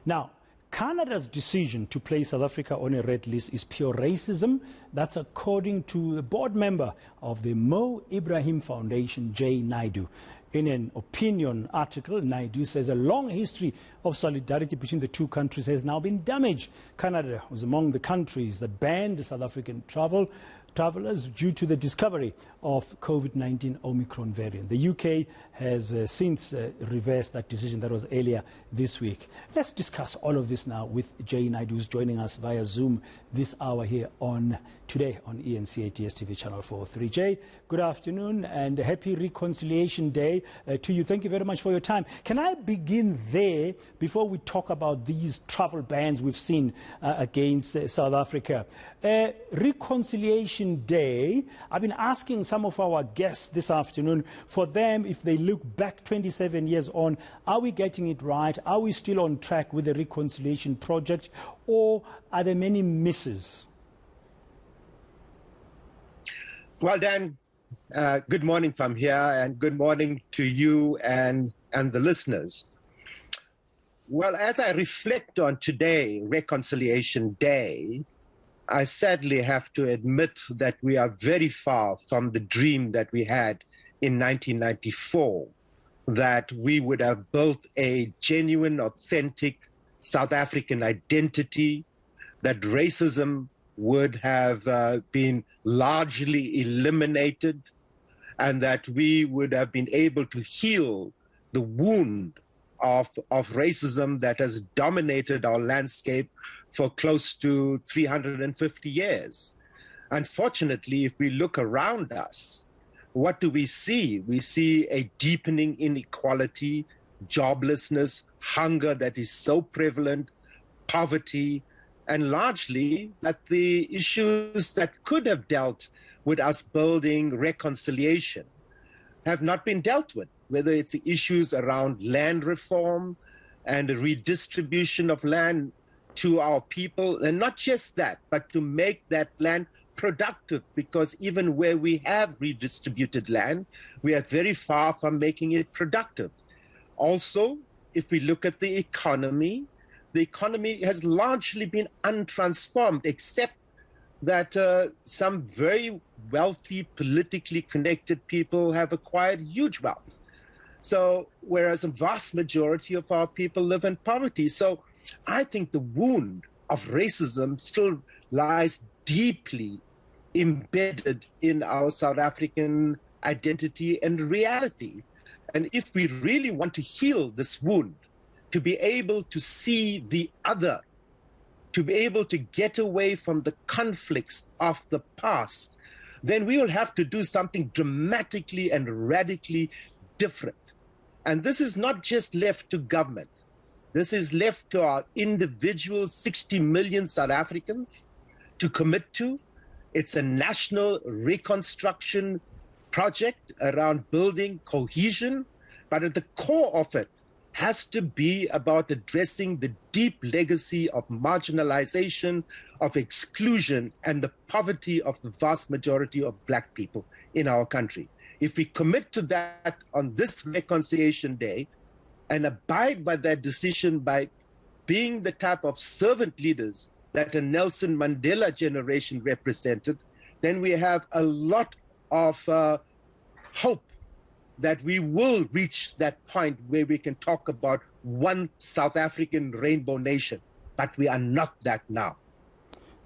Now, Canada's decision to place South Africa on a red list is pure racism. That's according to the board member of the Mo Ibrahim Foundation, Naidoo. In an opinion article, Naidoo says a long history of solidarity between the two countries has now been damaged. Canada was among the countries that banned South African travelers due to the discovery of COVID-19 Omicron variant. The UK has since reversed that decision. That was earlier this week. Let's discuss all of this now with Naidoo, who's joining us via Zoom this hour here today on eNCA DSTV Channel 43. Good afternoon and happy Reconciliation Day to you. Thank you very much for your time. Can I begin there before we talk about these travel bans we've seen against South Africa? Reconciliation Day, I've been asking some of our guests this afternoon, for them, if they look back 27 years on, are we getting it right? Are we still on track with the reconciliation project, or are there many misses? Well, Dan, good morning from here, and good morning to you and the listeners. Well, as I reflect on today, Reconciliation Day, I sadly have to admit that we are very far from the dream that we had in 1994, that we would have built a genuine, authentic South African identity, that racism would have been largely eliminated, and that we would have been able to heal the wound of racism that has dominated our landscape for close to 350 years. Unfortunately, if we look around us, what do we see? We see a deepening inequality, joblessness, hunger that is so prevalent, poverty, and largely that the issues that could have dealt with us building reconciliation have not been dealt with, whether it's the issues around land reform and the redistribution of land to our people, and not just that, but to make that land productive, because even where we have redistributed land, we are very far from making it productive. Also, if we look at the economy has largely been untransformed, except that some very wealthy, politically connected people have acquired huge wealth. So, whereas a vast majority of our people live in poverty. So, I think the wound of racism still lies deeply embedded in our South African identity and reality. And if we really want to heal this wound, to be able to see the other, to be able to get away from the conflicts of the past, then we will have to do something dramatically and radically different. And this is not just left to government. This is left to our individual 60 million South Africans to commit to. It's a national reconstruction project around building cohesion, but at the core of it has to be about addressing the deep legacy of marginalization, of exclusion, and the poverty of the vast majority of Black people in our country. If we commit to that on this Reconciliation Day and abide by that decision by being the type of servant leaders that a Nelson Mandela generation represented, then we have a lot of hope that we will reach that point where we can talk about one South African rainbow nation. But we are not that now.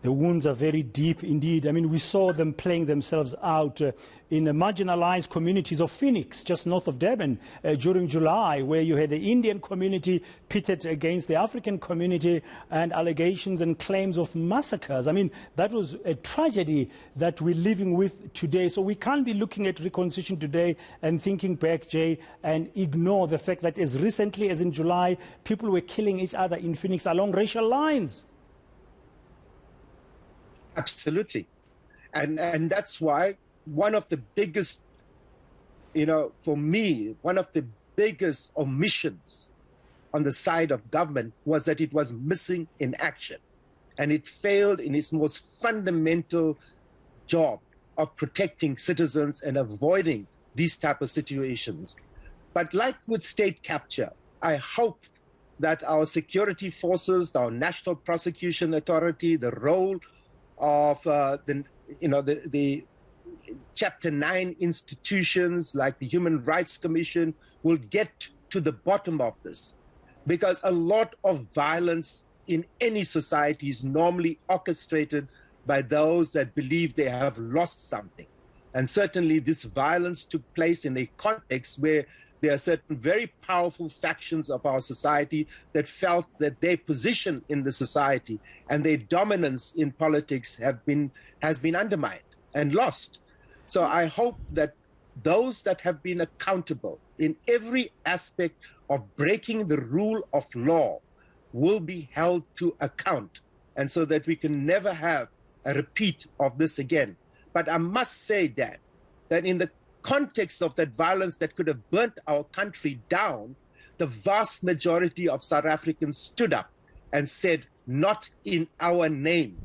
The wounds are very deep indeed. I mean, we saw them playing themselves out in the marginalized communities of Phoenix, just north of Durban, during July, where you had the Indian community pitted against the African community and allegations and claims of massacres. I mean, that was a tragedy that we're living with today. So we can't be looking at reconciliation today and thinking back, Jay, and ignore the fact that as recently as in July, people were killing each other in Phoenix along racial lines. Absolutely. And that's why one of the biggest, for me, one of the biggest omissions on the side of government was that it was missing in action. And it failed in its most fundamental job of protecting citizens and avoiding these type of situations. But like with state capture, I hope that our security forces, our National Prosecution Authority, the role of the Chapter 9 institutions like the Human Rights Commission will get to the bottom of this, because a lot of violence in any society is normally orchestrated by those that believe they have lost something. And certainly this violence took place in a context where there are certain very powerful factions of our society that felt that their position in the society and their dominance in politics has been undermined and lost. So I hope that those that have been accountable in every aspect of breaking the rule of law will be held to account, and so that we can never have a repeat of this again. But I must say, Dan, that in the context of that violence that could have burnt our country down, the vast majority of South Africans stood up and said, not in our name.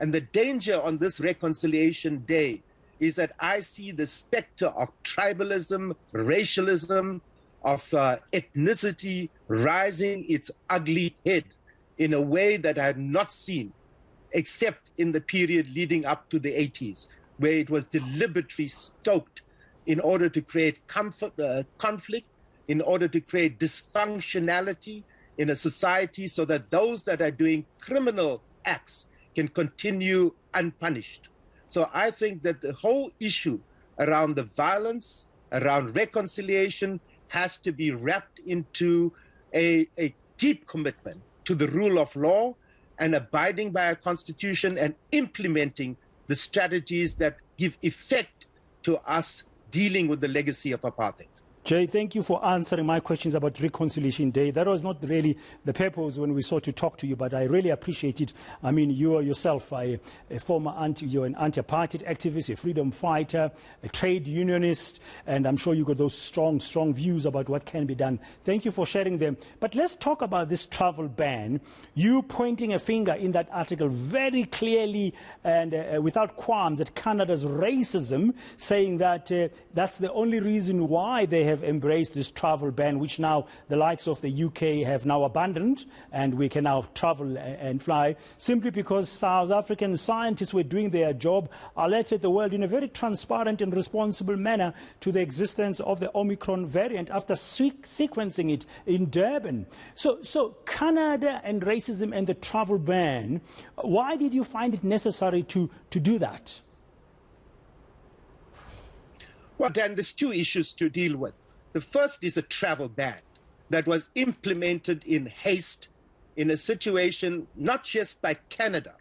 And the danger on this Reconciliation Day is that I see the specter of tribalism, racialism, of ethnicity rising its ugly head in a way that I have not seen except in the period leading up to the 80s, where it was deliberately stoked in order to create conflict, in order to create dysfunctionality in a society so that those that are doing criminal acts can continue unpunished. So I think that the whole issue around the violence, around reconciliation, has to be wrapped into a deep commitment to the rule of law and abiding by our constitution and implementing the strategies that give effect to us dealing with the legacy of apartheid. Jay, thank you for answering my questions about Reconciliation Day. That was not really the purpose when we sought to talk to you, but I really appreciate it. I mean, you are yourself a former you're an anti-apartheid activist, a freedom fighter, a trade unionist, and I'm sure you got those strong views about what can be done. Thank you for sharing them. But let's talk about this travel ban. You pointing a finger in that article very clearly and without qualms at Canada's racism, saying that that's the only reason why they have embraced this travel ban, which now the likes of the UK have now abandoned, and we can now travel and fly, simply because South African scientists were doing their job, alerted the world in a very transparent and responsible manner to the existence of the Omicron variant after sequencing it in Durban. So Canada and racism and the travel ban, why did you find it necessary to do that? Well, Dan, there's two issues to deal with. The first is a travel ban that was implemented in haste in a situation not just by Canada,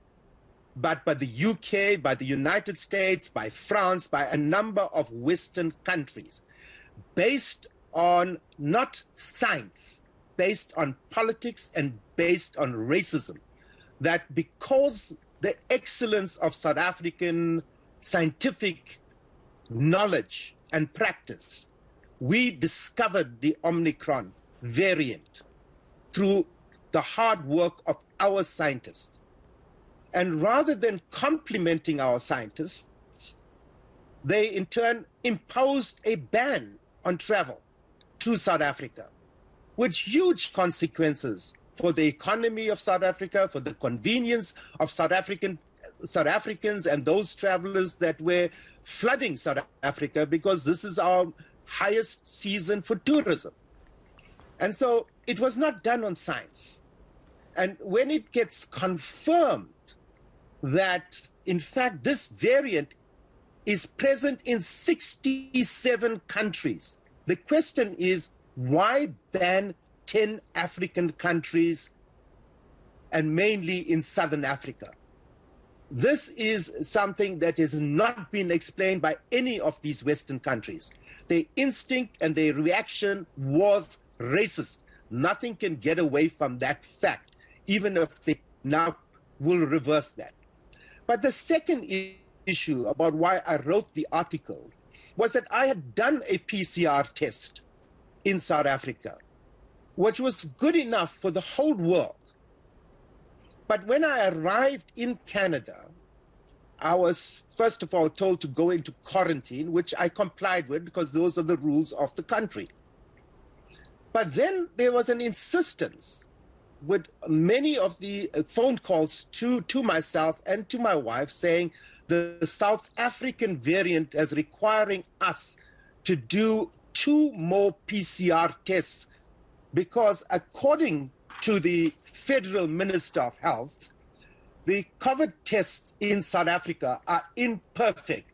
but by the UK, by the United States, by France, by a number of Western countries, based on not science, based on politics and based on racism, that because the excellence of South African scientific knowledge and practice, we discovered the Omicron variant through the hard work of our scientists. And rather than complimenting our scientists, they in turn imposed a ban on travel to South Africa, with huge consequences for the economy of South Africa, for the convenience of South Africans and those travelers that were flooding South Africa, because this is our highest season for tourism. And so it was not done on science. And when it gets confirmed that, in fact, this variant is present in 67 countries, the question is, why ban 10 African countries and mainly in Southern Africa? This is something that has not been explained by any of these Western countries. Their instinct and their reaction was racist. Nothing can get away from that fact, even if they now will reverse that. But the second issue about why I wrote the article was that I had done a PCR test in South Africa, which was good enough for the whole world. But when I arrived in Canada, I was, first of all, told to go into quarantine, which I complied with because those are the rules of the country. But then there was an insistence with many of the phone calls to myself and to my wife saying the South African variant is requiring us to do 2 more PCR tests because according to the Federal Minister of Health, the COVID tests in South Africa are imperfect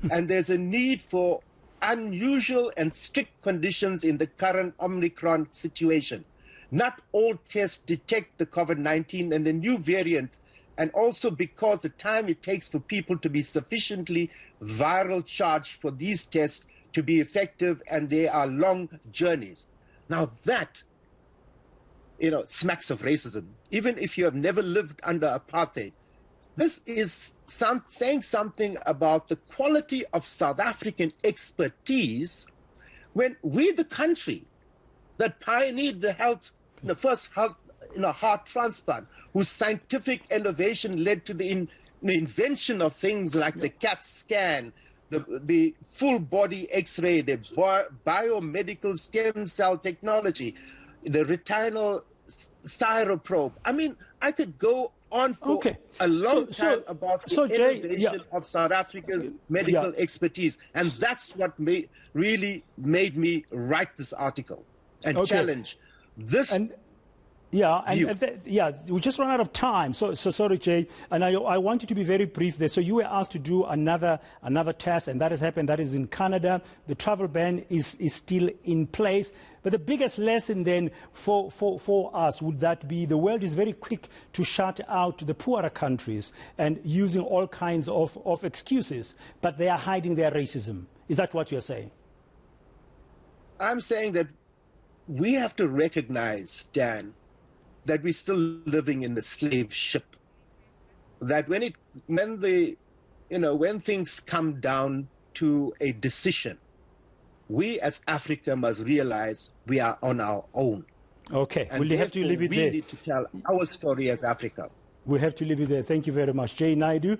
and there's a need for unusual and strict conditions in the current Omicron situation. Not all tests detect the COVID-19 and the new variant, and also because the time it takes for people to be sufficiently viral charged for these tests to be effective, and they are long journeys. Now that, smacks of racism. Even if you have never lived under apartheid, this is saying something about the quality of South African expertise when we, the country that pioneered the first heart transplant, whose scientific innovation led to the invention of things like the CAT scan, the full body X-ray, the biomedical stem cell technology, the retinal cyroprobe. I mean, I could go on for a long time about the innovation of South African medical expertise. And that's what really made me write this article and challenge this. We just ran out of time. So sorry, Jay. And I want you to be very brief there. So you were asked to do another test, and that has happened. That is in Canada. The travel ban is still in place. But the biggest lesson then for us would that be the world is very quick to shut out the poorer countries and using all kinds of excuses, but they are hiding their racism. Is that what you're saying? I'm saying that we have to recognize, Dan, that we're still living in the slave ship. That when things come down to a decision, we as Africa must realize we are on our own. Okay, and we'll have to leave it there. We need to tell our story as Africa. We have to leave it there. Thank you very much. Jay Naidoo.